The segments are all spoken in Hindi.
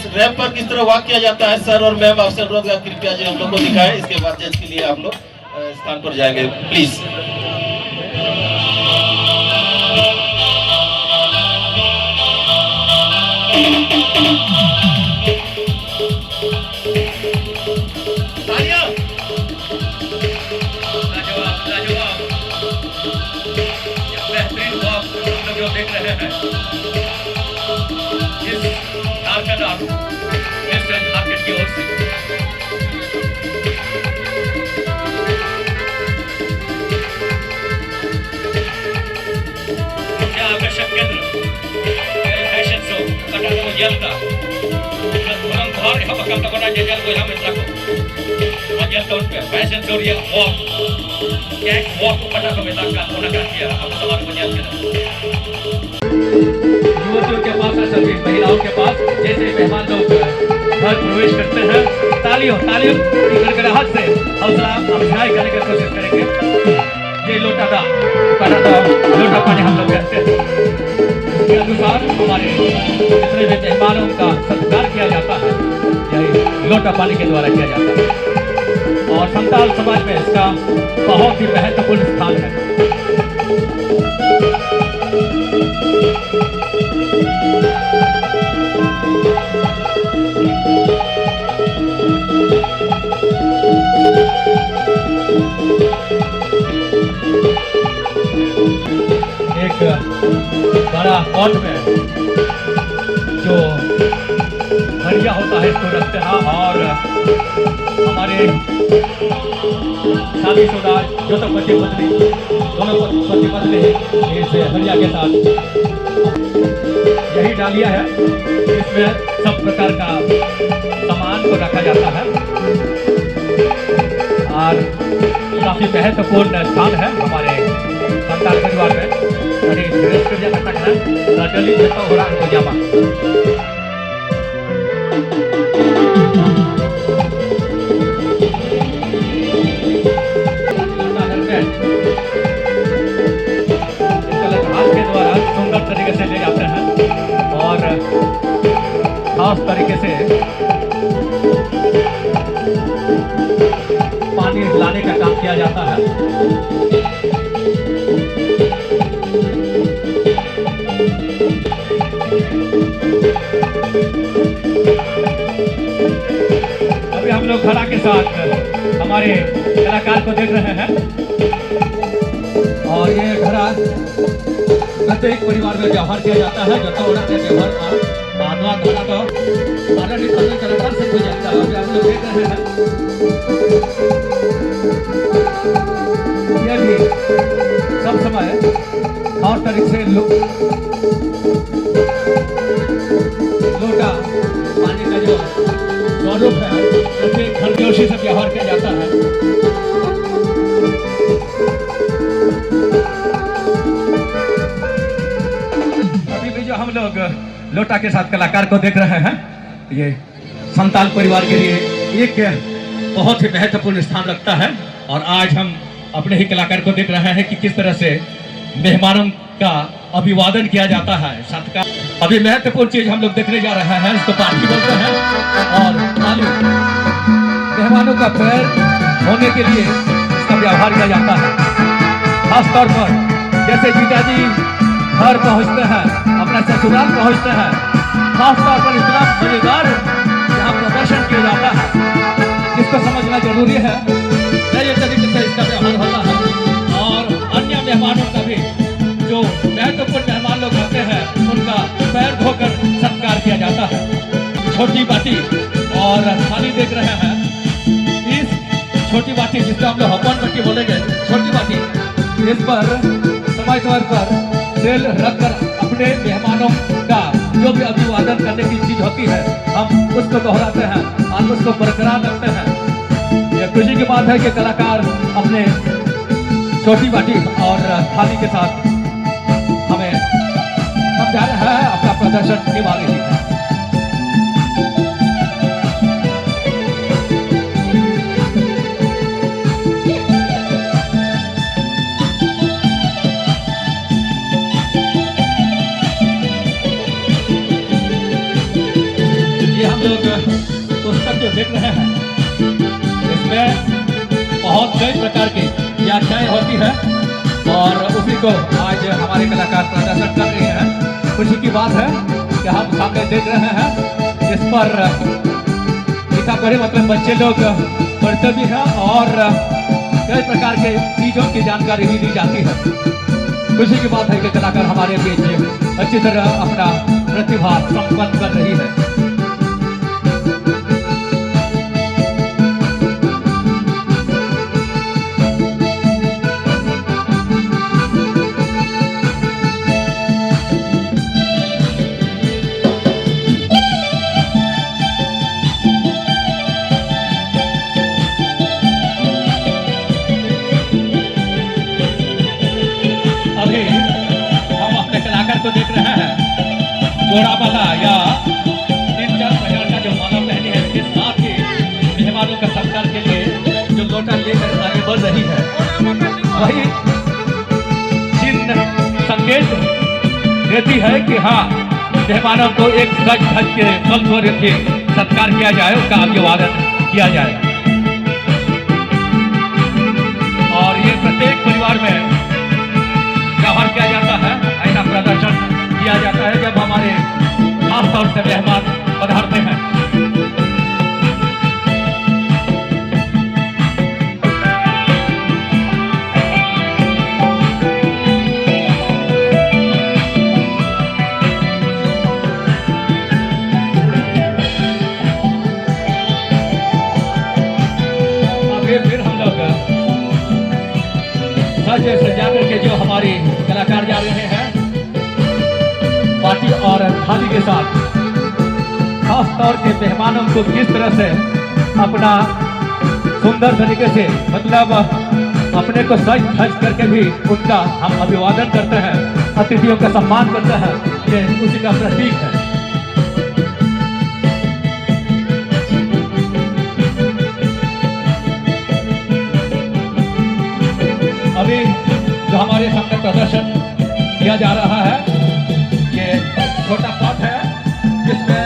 रैंप पर किस तरह वॉक किया जाता है, सर और मैम आपसे अनुरोध है कृपया जी हम लोग को दिखाएं। इसके बाद जज के लिए आप लोग स्थान पर जाएंगे प्लीज। बेहतरीन वॉक जो देख रहे हैं इस झारखंड की ओर से मुख्य आकर्षक केंद्र फैशन शो कटाको jelta orang bahar yang bakal takona jajal ko yamin rako wajal tahun pe fashion show yang walk cake walk ko kata ko metaka ona ka kiya अब सवाल बनिया युवतियों के पास है सभी महिलाओं के पास जैसे मेहमान लोग घर प्रवेश करते हैं तालियों तालियों की गड़गड़ाहट से हौसला अफजाई करने की कोशिश करेंगे। ये लोटा पानी हम लोग कहते हैं। इसके अनुसार हमारे जितने भी मेहमानों का सत्कार किया जाता है यही लोटा पानी के द्वारा किया जाता है और संताल समाज में इसका बहुत ही महत्वपूर्ण स्थान है। एक बड़ा पॉट में जो हरिया होता है इसको रखते हैं और हमारे शादीशुदा जो तो पति पत्नी दोनों पति पत्नी इस हरिया के साथ यही डालिया है इसमें सब प्रकार का सामान को रखा जाता है और काफी महत्वपूर्ण स्थान है हमारे संताल परिवार में। Dari Grace kerja katakan, radali kita orang berjama. हाथ के द्वारा सुंदर तरीके से ले जाते हैं और खास तरीके से पानी लाने का काम किया जाता है। अभी हम लोग घड़ा के साथ हमारे कलाकार को देख रहे हैं और ये घड़ा प्रत्येक परिवार में व्यवहार किया जाता है जो तो उन्होंने व्यवहार का मानवा घड़ा तो सारा निकलने कलाकार से हो जाता है। अभी हम लोग देख रहे हैं ये भी सब समय और तरीके से लोटा पानी का जो स्वरूप है उसमें खरगोशी से व्यवहार किया जाता है। अभी भी जो हम लोग लोटा के साथ कलाकार को देख रहे हैं ये संताल परिवार के लिए एक बहुत ही महत्वपूर्ण स्थान रखता है और आज हम अपने ही कलाकार को देख रहे हैं कि किस तरह से मेहमानों का अभिवादन किया जाता है। सत्कार अभी महत्वपूर्ण चीज हम लोग देखने जा रहे हैं इसको पार्टी बोलते हैं और मेहमानों का पैर होने के लिए इसका व्यवहार किया जाता है। खास तौर पर जैसे पिताजी घर पहुंचते हैं अपना ससुराल पहुंचते हैं खास तौर पर इतना मजेदार यहाँ प्रदर्शन किया जाता है जिसको समझना जरूरी है। नए तरीके से इसका व्यवहार होता है और अन्य मेहमानों का भी जो महत्वपूर्ण मेहमान लोग आते हैं उनका पैर धोकर सत्कार किया जाता है। छोटी बाटी और थाली देख रहे हैं इस छोटी बाटी जिसको हम लोग हवन बाटी बोलेंगे छोटी बाटी इस पर समय समय पर तेल रखकर अपने मेहमानों का जो भी अभिवादन करने की चीज होती है हम उसको दोहराते हैं और उसको बरकरार रखते हैं। यह खुशी की बात है कि कलाकार अपने छोटी बाटी और थाली के साथ हमें समझा रहा है अपना प्रदर्शन निभा रही है। लोग पुस्तक जो देख रहे हैं इसमें बहुत कई प्रकार की व्याख्याएं होती है और उसी को आज हमारे कलाकार प्रदर्शन कर रहे हैं। खुशी की बात है कि हम सामने देख रहे हैं इस पर लिखा पढ़े मतलब बच्चे लोग पढ़ते भी हैं और कई प्रकार के चीजों की जानकारी भी दी जाती है। खुशी की बात है कि कलाकार हमारे बीच अच्छी तरह अपना प्रतिभा संपन्न कर रही है। तो देख रहे हैं जोड़ा वाला या 3-4 प्रकार का जो माला पहनी है इसके साथ ही मेहमानों का सत्कार के लिए जो लोटा लेकर आगे बढ़ रही है वही चिन्ह संकेत देती है कि हाँ मेहमानों को एक सज धज के फल तोड़ के सत्कार किया जाए, उसका अभिवादन किया जाए। और ये प्रत्येक परिवार में व्यवहार किया जाता है, ऐसा प्रदर्शन किया जाता है जब हमारे खास तौर से मेहमान पधारते हैं। अब फिर हम लोग सज सजा करके जो हमारे कलाकार जा रहे हैं पार्टी और थाली के साथ खास तौर के मेहमानों को किस तरह से अपना सुंदर तरीके से मतलब अपने को सज धज करके भी उनका हम अभिवादन करते हैं, अतिथियों का सम्मान करते हैं, ये उसी का प्रतीक है। अभी जो हमारे सामने प्रदर्शन किया जा रहा है ये छोटा पॉट है जिसमें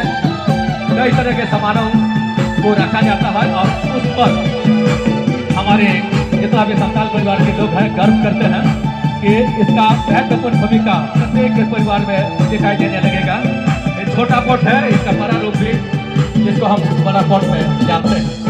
कई तरह के सामानों को रखा जाता है और उस पर हमारे जितना भी संताल परिवार के लोग हैं गर्व करते हैं कि इसका महत्वपूर्ण भूमिका प्रत्येक परिवार में दिखाई देने लगेगा। ये छोटा पॉट है, इसका बड़ा रूप भी जिसको हम बड़ा पॉट में जानते हैं।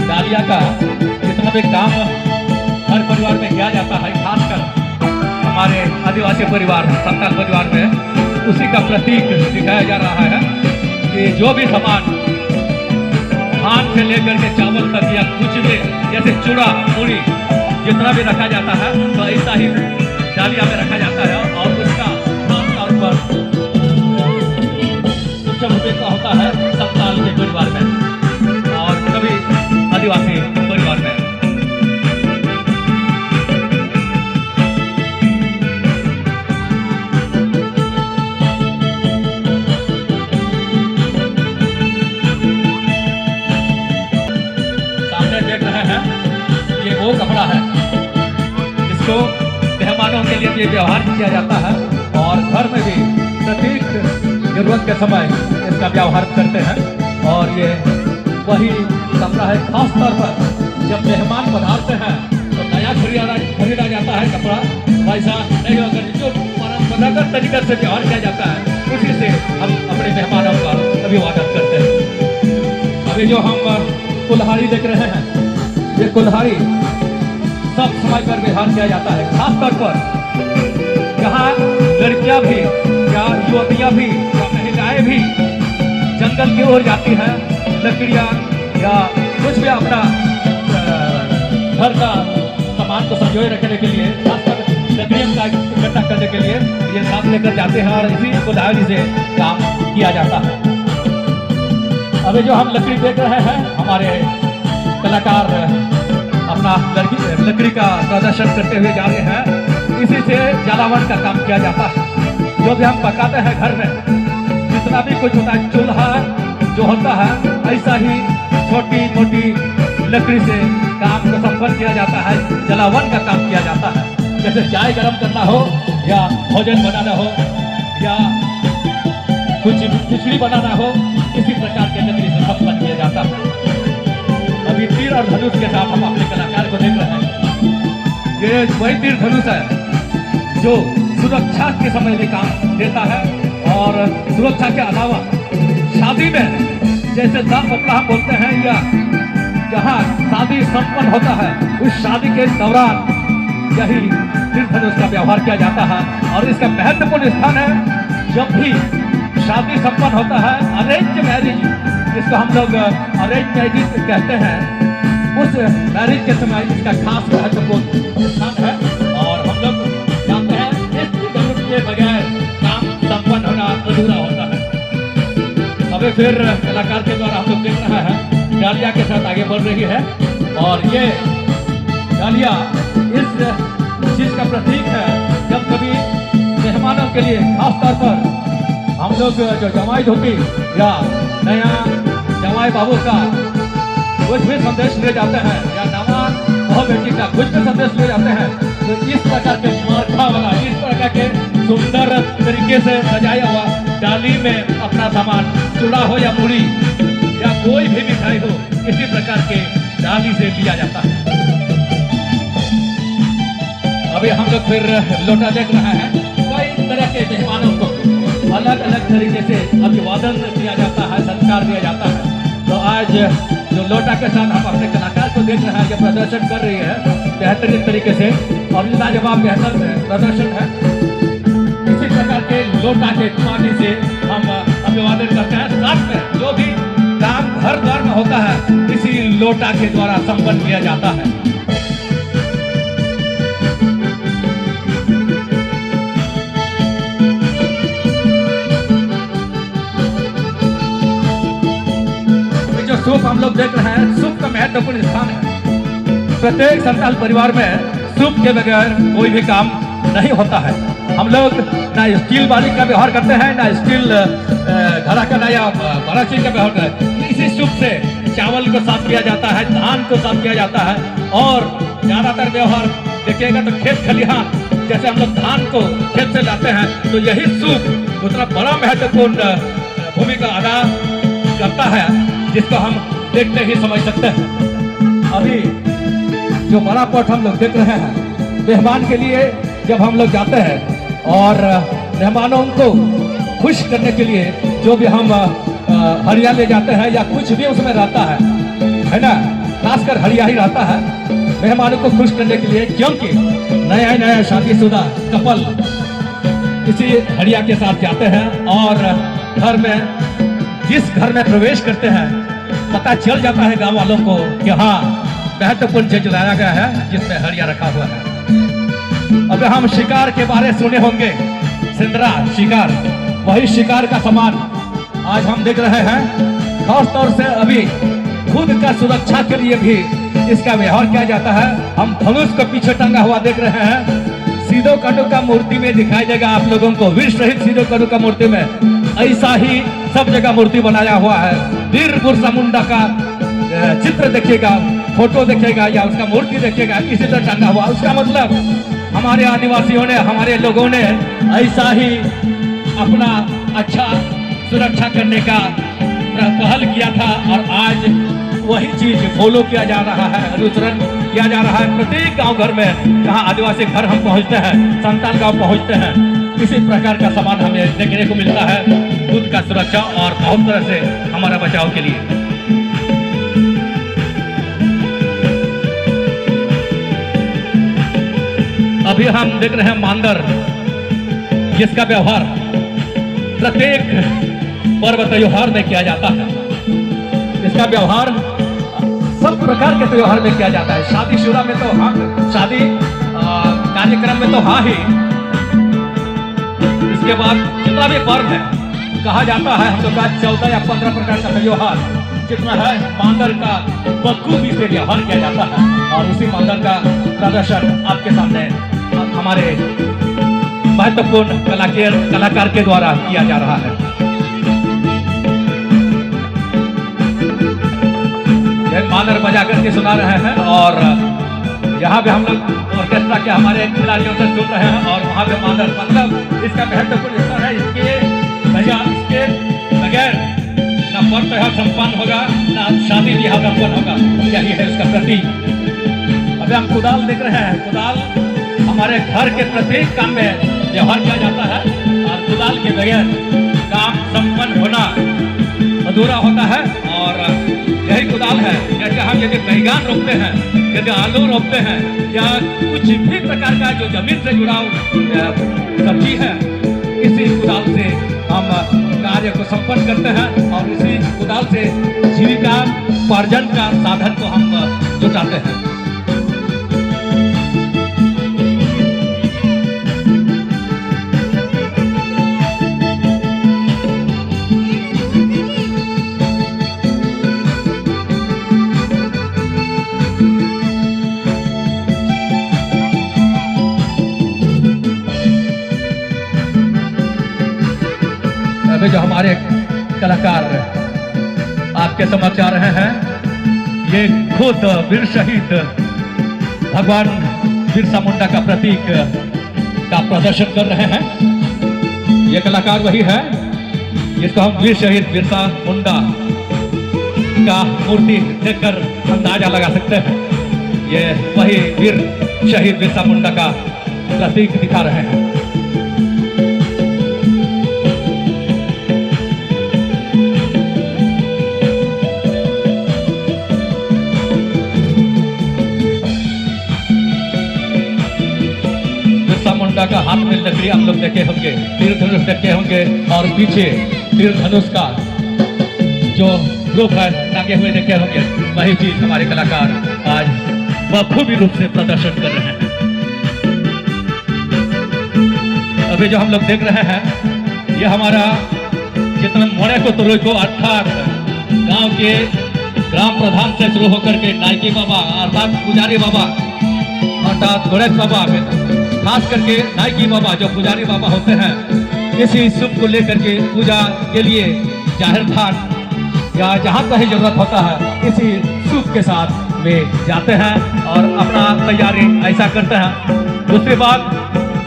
डालिया का जितना भी काम हर परिवार में किया जाता है, खासकर हमारे आदिवासी परिवार संताल परिवार में उसी का प्रतीक दिखाया जा रहा है कि जो भी सामान धान से लेकर के चावल तक या कुछ भी जैसे चूड़ा पूरी जितना भी रखा जाता है तो ऐसा ही डालिया में रखा जाता है और उसका खास तौर पर उच्च भूमिका होता है संताल के परिवार में और सभी आदिवासी परिवार में। सामने देख रहे हैं ये वो कपड़ा है जिसको मेहमानों के लिए व्यवहार किया जाता है और घर में भी प्रत्येक जरूरत के समय इसका व्यवहार करते हैं और ये वही कपड़ा है खास तौर पर जब मेहमान पधारते हैं तो नया खरीदा जाता है कपड़ा, वैसा नहीं अगर जो परंपरागत तरीके से व्यवहार किया जाता है उसी से हम अपने मेहमानों का अभिवादन करते हैं। अभी जो हम कुल्हाड़ी देख रहे हैं ये कुल्हाड़ी सब समय पर व्यवहार किया जाता है, खास तौर पर जहाँ लड़कियाँ भी या युवतियाँ भी या महिलाएं भी जंगल की ओर जाती हैं लकड़ियाँ या कुछ भी अपना घर का सामान को संजोए रखने के लिए खासकर लकड़ियों का इकट्ठा करने के लिए ये साथ लेकर जाते हैं और इसी कुल्हाड़ी से काम किया जाता है। अभी जो हम लकड़ी देख रहे हैं हमारे कलाकार अपना लकड़ी का प्रदर्शन करते हुए जा रहे हैं, इसी से जलावन का काम किया जाता है। जो भी हम पकाते हैं घर में जितना भी कुछ होता है चूल्हा होता है, ऐसा ही छोटी मोटी लकड़ी से काम को संपन्न किया जाता है, जलावन का काम किया जाता है। जैसे चाय गर्म करना हो या भोजन बनाना हो या कुछ खिचड़ी बनाना हो, इसी प्रकार के लकड़ी से संपन्न किया जाता है। अभी तीर और धनुष के साथ हम अपने कलाकार को देख रहे हैं। ये वही तीर धनुष है जो सुरक्षा के समय भी काम देता है, और सुरक्षा के अलावा शादी में जैसे दाम पपड़ा हम बोलते हैं, या जहाँ शादी संपन्न होता है उस शादी के दौरान यही तीर धनुष का व्यवहार किया जाता है। और इसका महत्वपूर्ण स्थान है जब भी शादी संपन्न होता है, अरेंज मैरिज जिसको हम लोग अरेंज मैरिज कहते हैं, उस मैरिज के समय इसका खास महत्वपूर्ण स्थान है। और हम लोग जानते हैं इस धनुष के बगैर काम संपन्न होना अधूरा होता है। अभी फिर कलाकार के द्वारा हम लोग देख रहे हैं डालिया के साथ आगे बढ़ रही है, और ये डालिया इस चीज का प्रतीक है। जब कभी मेहमानों के लिए खास तौर पर हम लोग जो जमाई धोती या नया जमाई बाबू का कुछ भी संदेश ले जाते हैं, या नवा बहू बेटी का कुछ भी संदेश ले जाते हैं, तो इस प्रकार के मार्का वाला, इस प्रकार के सुंदर तरीके से सजाया हुआ डाली में अपना सामान, चूड़ा हो या पूरी या कोई भी मिठाई हो, इसी प्रकार के डाली से लिया जाता है। अभी हम लोग फिर लोटा देख रहे हैं। कई तरह के मेहमानों को अलग अलग तरीके से अभिवादन किया जाता है, संस्कार दिया जाता है। तो आज जो लोटा के साथ हम अपने कलाकार को देख रहे हैं, जो प्रदर्शन कर रही है बेहतरीन तरीके से, और लाजवाब बेहतर प्रदर्शन है। इसी प्रकार के लोटा के पानी से हम अभिवादन करते हैं। साथ में जो भी काम घर द्वार में होता है, इसी लोटा के द्वारा संपन्न किया जाता है। सूप हम लोग देख रहे हैं, सूप का महत्वपूर्ण स्थान है। प्रत्येक संताल परिवार में सूप के बगैर कोई भी काम नहीं होता है। हम लोग ना स्टील बाली का व्यवहार करते हैं, ना स्टील घड़ा का या बड़ा चीज का व्यवहार करते हैं। इसी सूप से चावल को साफ किया जाता है, धान को साफ किया जाता है, और ज्यादातर व्यवहार देखिएगा तो खेत खलिहान, जैसे हम लोग धान को खेत से लाते हैं, तो यही सूप उतना बड़ा महत्वपूर्ण भूमिका अदा करता है, जिसको हम देखते ही समझ सकते हैं। अभी जो बड़ा पॉट हम लोग देख रहे हैं, मेहमान के लिए जब हम लोग जाते हैं और मेहमानों को खुश करने के लिए जो भी हम हरिया ले जाते हैं या कुछ भी उसमें रहता है ना, खासकर हरिया ही रहता है मेहमानों को खुश करने के लिए, क्योंकि नया शादीशुदा कपल इसी हरिया के साथ जाते हैं और घर में, जिस घर में प्रवेश करते हैं, पता चल जाता है गांव वालों को कि हाँ महत्वपूर्ण चीज लाया गया है जिसमें हरिया रखा हुआ है। अब हम शिकार के बारे सुने होंगे, सिंदरा शिकार, वही शिकार का सामान आज हम देख रहे हैं। खास तौर से अभी खुद का सुरक्षा के लिए भी इसका व्यवहार किया जाता है। हम धनुष को पीछे टंगा हुआ देख रहे हैं। सीधो कांडू का मूर्ति में दिखाई देगा आप लोगों को, वीर शहीद सीधो कांडू का मूर्ति में ऐसा ही सब जगह मूर्ति बनाया हुआ है। वीर बिरसा मुंडा का चित्र देखिएगा, फोटो देखिएगा या उसका मूर्ति देखिएगा, इसी तरह टंगा हुआ। उसका मतलब हमारे आदिवासियों ने, हमारे लोगों ने ऐसा ही अपना अच्छा सुरक्षा करने का पहल किया था, और आज वही चीज फॉलो किया जा रहा है, अनुसरण किया जा रहा है। प्रत्येक गांव घर में जहां आदिवासी घर हम पहुंचते हैं, संताल गांव पहुंचते हैं, इसी प्रकार का सामान हमें देखने को मिलता है, खुद का सुरक्षा और बहुत तरह से हमारा बचाव के लिए। अभी हम देख रहे हैं मांदर, जिसका व्यवहार प्रत्येक पर्व त्योहार में किया जाता है। इसका व्यवहार सब प्रकार के त्योहार में किया जाता है। शादीशुदा में तो हाँ, शादी कार्यक्रम में तो हाँ ही, इसके बाद जितना भी पर्व है कहा जाता है, हम लोग का 14 या 15 प्रकार का त्योहार जितना है, मांदर का बखूबी से व्यवहार किया जाता है, और उसी मांदर का प्रदर्शन आपके सामने हमारे महत्वपूर्ण कलाकार के द्वारा किया जा रहा है। झालर बजा करके सुना रहे हैं। और यहाँ पे हम लोग ऑर्केस्ट्रा के हमारे खिलाड़ियों से सुन रहे हैं। और वहाँ पे मादर मतलब इसका महत्वपूर्ण हिस्सा है। इसके बगैर ना पर्व त्योहार संपन्न होगा, ना शादी ब्याह संपन्न होगा। यही है उसका प्रतीक। अभी हम कुदाल देख रहे हैं। कुदाल हमारे घर के प्रत्येक काम में व्यवहार किया जाता है। और कुदाल के बगैर काम संपन्न होना अधूरा होता है। और यही कुदाल है। जैसे हम यदि बैगन रोपते हैं, यदि आलू रोपते हैं, या कुछ भी प्रकार का जो जमीन से जुड़ा सब्जी है, इसी कुदाल से हम कार्य को संपन्न करते हैं। और इसी कुदाल से जीविका उपार्जन का साधन को हम जुटाते हैं। अभी जो हमारे कलाकार आपके समक्ष आ रहे हैं, ये खुद वीर शहीद भगवान बिरसा मुंडा का प्रतीक का प्रदर्शन कर रहे हैं। ये कलाकार वही है जिसको हम वीर शहीद बिरसा मुंडा का मूर्ति देखकर अंदाजा लगा सकते हैं। ये वही वीर शहीद बिरसा मुंडा का प्रतीक दिखा रहे हैं। मुंडा का हाथ में लकड़ी आप लोग देखे होंगे, तीर धनुष देखे होंगे। और पीछे तीर धनुष का जो रूप है टांगे हुए देखे होंगे। वही चीज हमारे कलाकार आज बखूबी रूप से प्रदर्शन कर रहे हैं। अभी जो हम लोग देख रहे हैं, ये हमारा जितना मोड़े को तुरई को अर्थात गांव के ग्राम प्रधान से शुरू होकर के नायकी बाबा अर्थात पुजारी बाबा अर्थात गणेश बाबा, खास करके नायकी बाबा जो पुजारी बाबा होते हैं, इसी शुभ को लेकर के पूजा के लिए जाहिर थान या जहाँ कहीं जरूरत होता है, इसी शुभ के साथ वे जाते हैं और अपना तैयारी ऐसा करते हैं। दूसरी बात,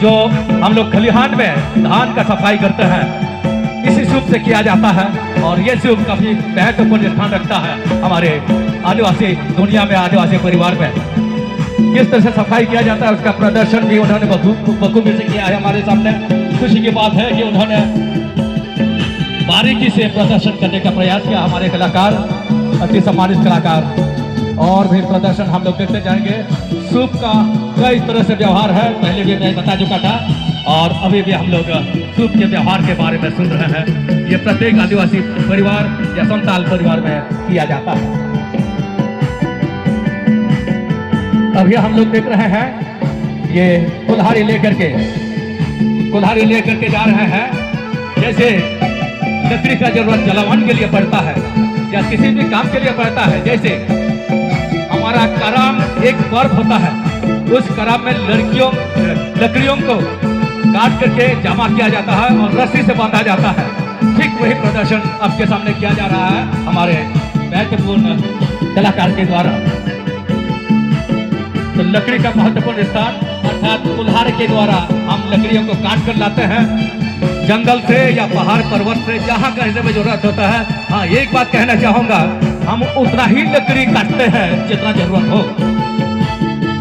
जो हम लोग खलिहान में धान का सफाई करते हैं, इसी शुभ से किया जाता है। और ये शुभ काफी महत्वपूर्ण स्थान रखता है हमारे आदिवासी दुनिया में, आदिवासी परिवार में। किस तरह से सफाई किया जाता है उसका प्रदर्शन भी उन्होंने बखूबी से किया है हमारे सामने। खुशी की बात है कि उन्होंने बारीकी से प्रदर्शन करने का प्रयास किया। हमारे कलाकार, अति सम्मानित कलाकार। और भी प्रदर्शन हम लोग देखते जाएंगे। सूप का कई तरह से व्यवहार है, पहले भी मैं बता चुका था और अभी भी हम लोग सूप के व्यवहार के बारे में सुन रहे हैं। ये प्रत्येक आदिवासी परिवार या संताल परिवार में किया जाता है। अभी हम लोग देख रहे हैं ये कुल्हाड़ी लेकर के जा रहे हैं। जैसे लकड़ी का जरूरत जलावन के लिए पड़ता है या किसी भी काम के लिए पड़ता है, जैसे हमारा कराम एक पर्व होता है, उस कराम में लकड़ियों को काट करके जमा किया जाता है और रस्सी से बांधा जाता है। ठीक वही प्रदर्शन आपके सामने किया जा रहा है हमारे महत्वपूर्ण कलाकार के द्वारा। तो लकड़ी का महत्वपूर्ण स्थान अर्थात कुल्हाड़ के द्वारा हम लकड़ियों को काट कर लाते हैं जंगल से या पहाड़ पर्वत से, जहाँ कहीं से भी जरूरत होता है। हाँ, एक बात कहना चाहूँगा, हम उतना ही लकड़ी काटते हैं जितना जरूरत हो।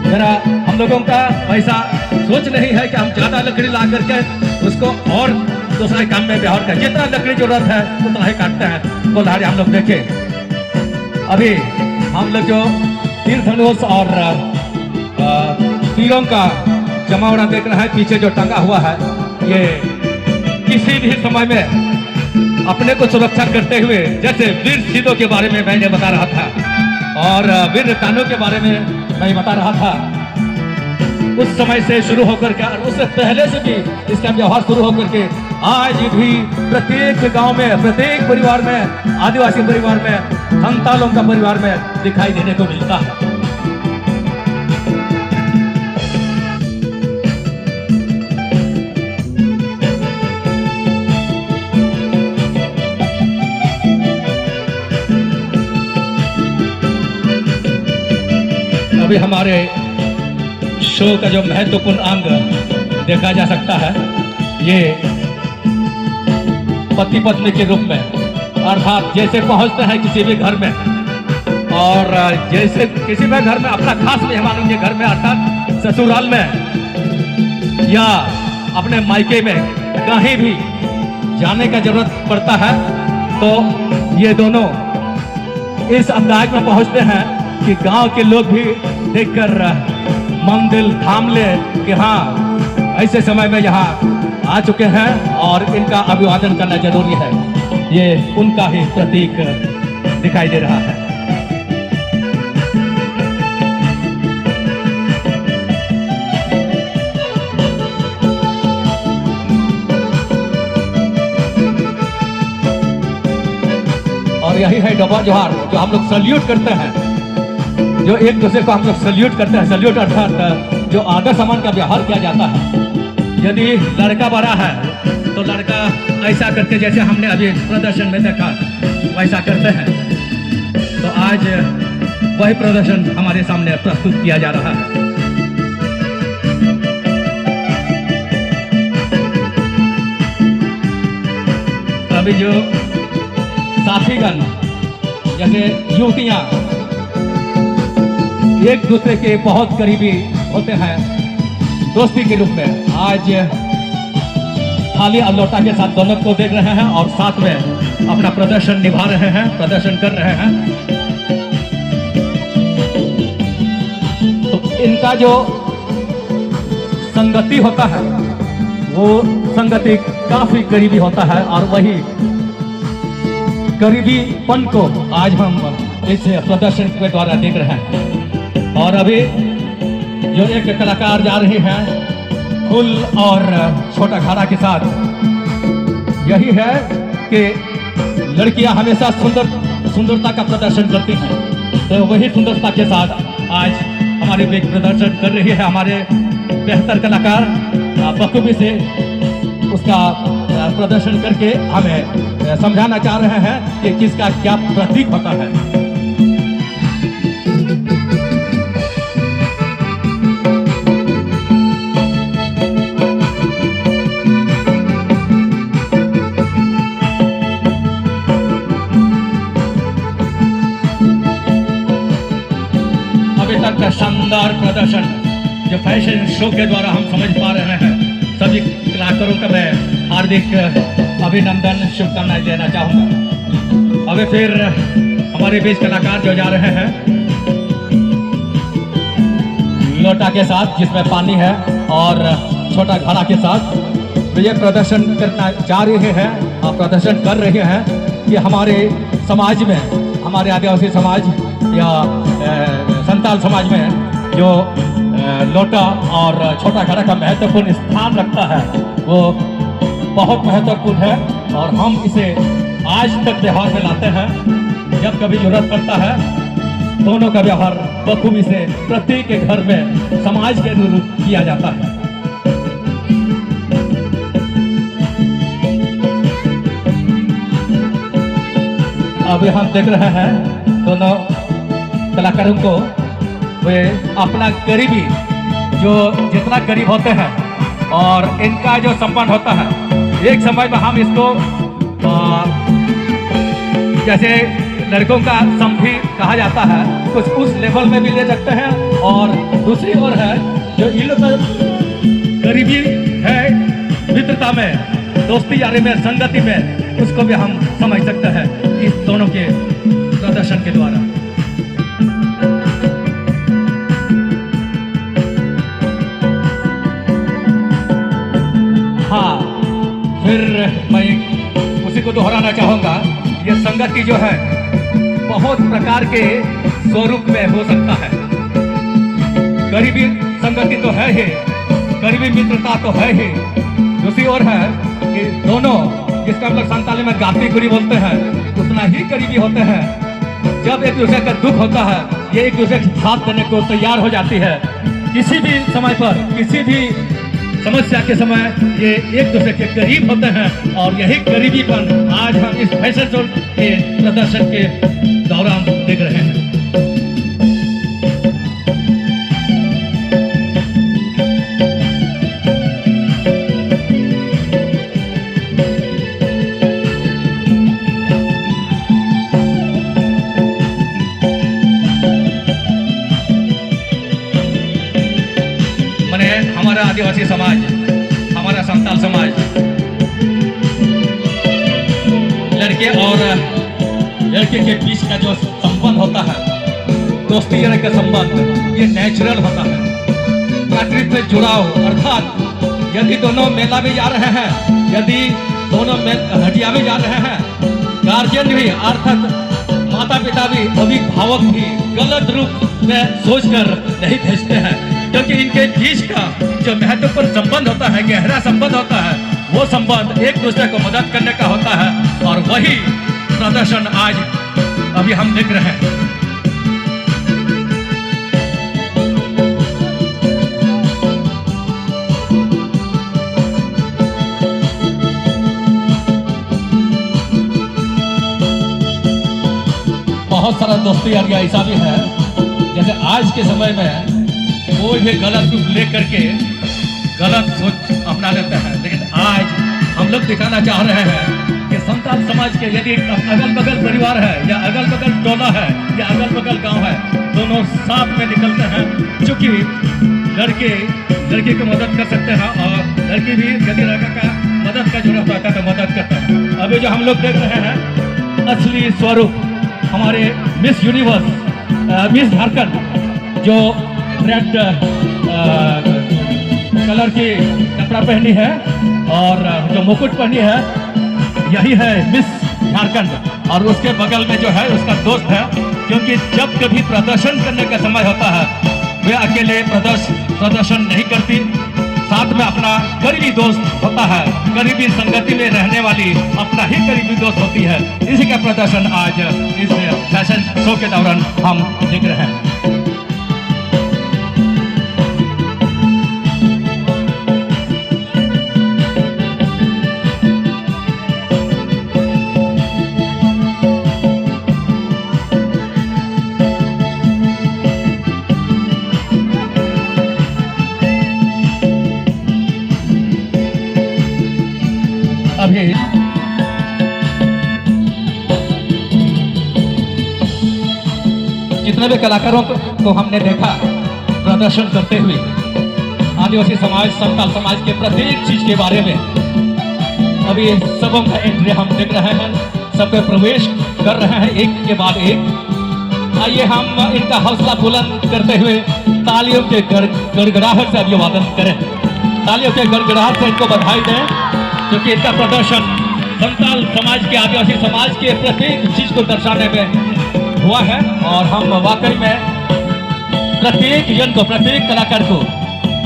जरा हम लोगों का ऐसा सोच नहीं है कि हम ज्यादा लकड़ी ला करके उसको और दूसरे काम में व्यवहार करें। जितना लकड़ी जरूरत है उतना ही काटते हैं। कुल्हाड़ी हम लोग देखे, अभी हम लोग जो तीर धनुष और तीरों का जमावड़ा देख रहा है, पीछे जो टंगा हुआ है, ये किसी भी समय में अपने को सुरक्षा करते हुए, जैसे वीर सिद्धों के बारे में मैंने बता रहा था और वीर कानों के बारे में मैं बता रहा था, उस समय से शुरू होकर के और उससे पहले से भी इसका व्यवहार शुरू होकर के आज भी प्रत्येक गांव में, प्रत्येक परिवार में, आदिवासी परिवार में, संतालों का परिवार में दिखाई देने को मिलता है। अभी हमारे शो का जो महत्वपूर्ण अंग देखा जा सकता है, ये पति पत्नी के रूप में, अर्थात जैसे पहुंचते हैं किसी भी घर में और जैसे किसी भी घर में अपना खास मेहमानों के घर में, अर्थात ससुराल में या अपने मायके में कहीं भी जाने का जरूरत पड़ता है तो ये दोनों इस अंदाज में पहुंचते हैं कि गांव के लोग भी देखकर मन दिल थाम ले कि हाँ ऐसे समय में यहाँ आ चुके हैं और इनका अभिवादन करना जरूरी है। ये उनका ही प्रतीक दिखाई दे रहा है। और यही है डबा जोहार जो हम लोग सल्यूट करते हैं, जो एक दूसरे को हम लोग सल्यूट करते हैं। सल्यूट अर्थात जो आदर सम्मान का व्यवहार किया जाता है। यदि लड़का बड़ा है तो लड़का ऐसा करके, जैसे हमने अभी प्रदर्शन में देखा वैसा करते हैं, तो आज वही प्रदर्शन हमारे सामने प्रस्तुत किया जा रहा है। अभी जो साथीगण जैसे युवतियां एक दूसरे के बहुत करीबी होते हैं दोस्ती के रूप में, आज थाली और लोटा के साथ दोनों को देख रहे हैं और साथ में अपना प्रदर्शन निभा रहे हैं, प्रदर्शन कर रहे हैं। तो इनका जो संगति होता है वो संगति काफी करीबी होता है और वही करीबीपन को आज हम इस प्रदर्शन के द्वारा देख रहे हैं। और अभी जो एक कलाकार जा रहे हैं फूल और छोटा घड़ा के साथ, यही है कि लड़कियां हमेशा सुंदरता का प्रदर्शन करती हैं, तो वही सुंदरता के साथ आज हमारे बीच प्रदर्शन कर रही है हमारे बेहतर कलाकार बखूबी से उसका प्रदर्शन करके हमें समझाना चाह रहे हैं कि किसका क्या प्रतीक होता है। अभी तक का शानदार प्रदर्शन जो फैशन शो के द्वारा हम समझ पा रहे हैं, सभी कलाकारों का मैं हार्दिक अभिनंदन शुभकामनाएं देना चाहूँगा। अभी फिर हमारे बीच कलाकार जो जा रहे हैं लोटा के साथ जिसमें पानी है और छोटा घड़ा के साथ, तो ये प्रदर्शन करना चाह रहे हैं और प्रदर्शन कर रहे हैं कि हमारे समाज में, हमारे आदिवासी समाज या संताल समाज में जो लोटा और छोटा घड़ा का महत्वपूर्ण स्थान रखता है वो बहुत महत्वपूर्ण है और हम इसे आज तक व्यवहार में लाते हैं। जब कभी जरूरत पड़ता है दोनों का व्यवहार बखूबी से प्रत्येक के घर में समाज के अनुरूप किया जाता है। अभी हम देख रहे हैं दोनों कलाकारों को, वे अपना करीबी जो जितना करीब होते हैं और इनका जो संबंध होता है, एक समय में हम इसको जैसे लड़कों का समधी कहा जाता है, कुछ उस लेवल में भी ले सकते हैं और दूसरी ओर है जो इन लोग करीबी है मित्रता में, दोस्ती यारी में, संगति में, उसको भी हम समझ सकते हैं इस दोनों के प्रदर्शन के द्वारा। हाँ, फिर मैं उसी को दोहराना चाहूँगा, ये संगति जो है बहुत प्रकार के स्वरूप में हो सकता है। करीबी संगति तो है ही, करीबी मित्रता तो है ही, दूसरी ओर है कि दोनों, जिसका हम लोग संताली में गाती गुरी बोलते हैं, उतना ही करीबी होते हैं। जब एक दूसरे का दुख होता है ये एक दूसरे के साथ देने को तैयार हो जाती है। किसी भी समय पर, किसी भी समस्या के समय ये एक दूसरे के करीब होते हैं और यही करीबीपन आज हम इस फैशन शो के प्रदर्शन के दौरान देख रहे हैं। आदिवासी समाज, हमारा संताल समाज, लड़के और लड़के के बीच का जो संबंध होता है, दोस्ती यानी का संबंध, ये नेचुरल होता है। प्रकृति से जुड़ाव, अर्थात यदि दोनों मेला में जा रहे हैं, यदि दोनों हटिया में जा रहे हैं, गार्जियन भी अर्थात माता पिता भी, अभिभावक भी गलत रूप में सोचकर नहीं भेजते हैं, क्योंकि इनके बीच का जो महत्वपूर्ण संबंध होता है, गहरा संबंध होता है, वो संबंध एक दूसरे को मदद करने का होता है। और वही प्रदर्शन आज अभी हम देख रहे हैं। बहुत सारा दोस्ती यारियां ऐसा भी है, जैसे आज के समय में कोई भी गलत रूप ले करके गलत सोच अपना लेते हैं, लेकिन आज हम लोग दिखाना चाह रहे हैं कि संताल समाज के यदि अगल बगल परिवार है, या अगल बगल टोला है, या अगल बगल गांव है, दोनों साथ में निकलते हैं, क्योंकि लड़के को मदद कर सकते हैं और लड़की भी यदि लड़का का मदद का जरूरत होता है तो मदद करता है। अभी जो हम लोग देख रहे हैं असली स्वरूप हमारे मिस यूनिवर्स, मिस झारखंड, जो रेड कलर की कपड़ा पहनी है और जो मुकुट पहनी है, यही है मिस झारखंड। और उसके बगल में जो है उसका दोस्त है, क्योंकि जब कभी प्रदर्शन करने का समय होता है वे अकेले प्रदर्शन नहीं करती, साथ में अपना करीबी दोस्त होता है, करीबी संगति में रहने वाली अपना ही करीबी दोस्त होती है। इसी का प्रदर्शन आज इस फैशन शो के दौरान हम देख रहे हैं। अभी जितने भी कलाकारों को हमने देखा प्रदर्शन करते हुए, आदिवासी समाज, संताल समाज के प्रत्येक चीज के बारे में, अभी सबों का एंट्री हम देख रहे हैं, सब पे प्रवेश कर रहे हैं एक के बाद एक। आइए हम इनका हौसला बुलंद करते हुए तालियों के गड़गड़ाहट से अभिवादन करें, तालियों के गड़गड़ाहट से इनको बधाई दें, क्योंकि इनका प्रदर्शन संताल समाज के, आदिवासी समाज के प्रत्येक चीज को दर्शाने में हुआ है। और हम वाकई में प्रत्येक जन को, प्रत्येक कलाकार को,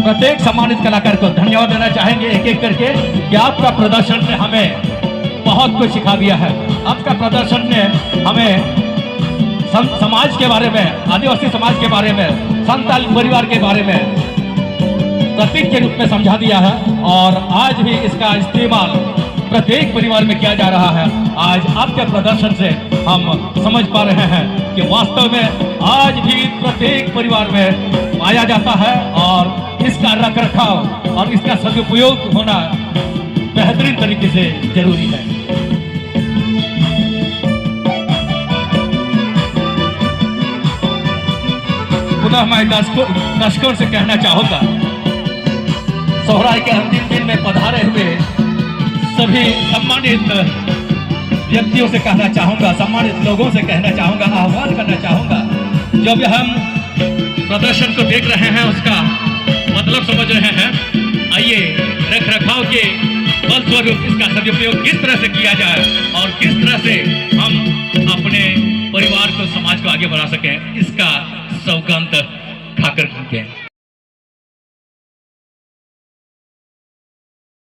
प्रत्येक सम्मानित कलाकार को धन्यवाद देना चाहेंगे एक एक करके, कि आपका प्रदर्शन ने हमें बहुत कुछ सिखा दिया है। आपका प्रदर्शन ने हमें समाज के बारे में, आदिवासी समाज के बारे में, संताल परिवार के बारे में प्रतीक के रूप में समझा दिया है। और आज भी इसका इस्तेमाल प्रत्येक परिवार में किया जा रहा है। आज आपके प्रदर्शन से हम समझ पा रहे हैं कि वास्तव में आज भी प्रत्येक परिवार में पाया जाता है, और इसका रख रखाव और इसका सदुपयोग होना बेहतरीन तरीके से जरूरी है। पुनः मैं दर्शकों से कहना चाहूंगा, सोहराय के अंतिम दिन में पधारे हुए सभी सम्मानित व्यक्तियों से कहना चाहूंगा, सम्मानित लोगों से कहना चाहूंगा, आह्वान करना चाहूंगा, जो भी हम प्रदर्शन को देख रहे हैं उसका मतलब समझ रहे हैं, आइए रख रखाव के फलस्वरूप इसका सदुपयोग किस तरह से किया जाए और किस तरह से हम अपने परिवार को, समाज को आगे बढ़ा सकें, इसका सौगंध खाकर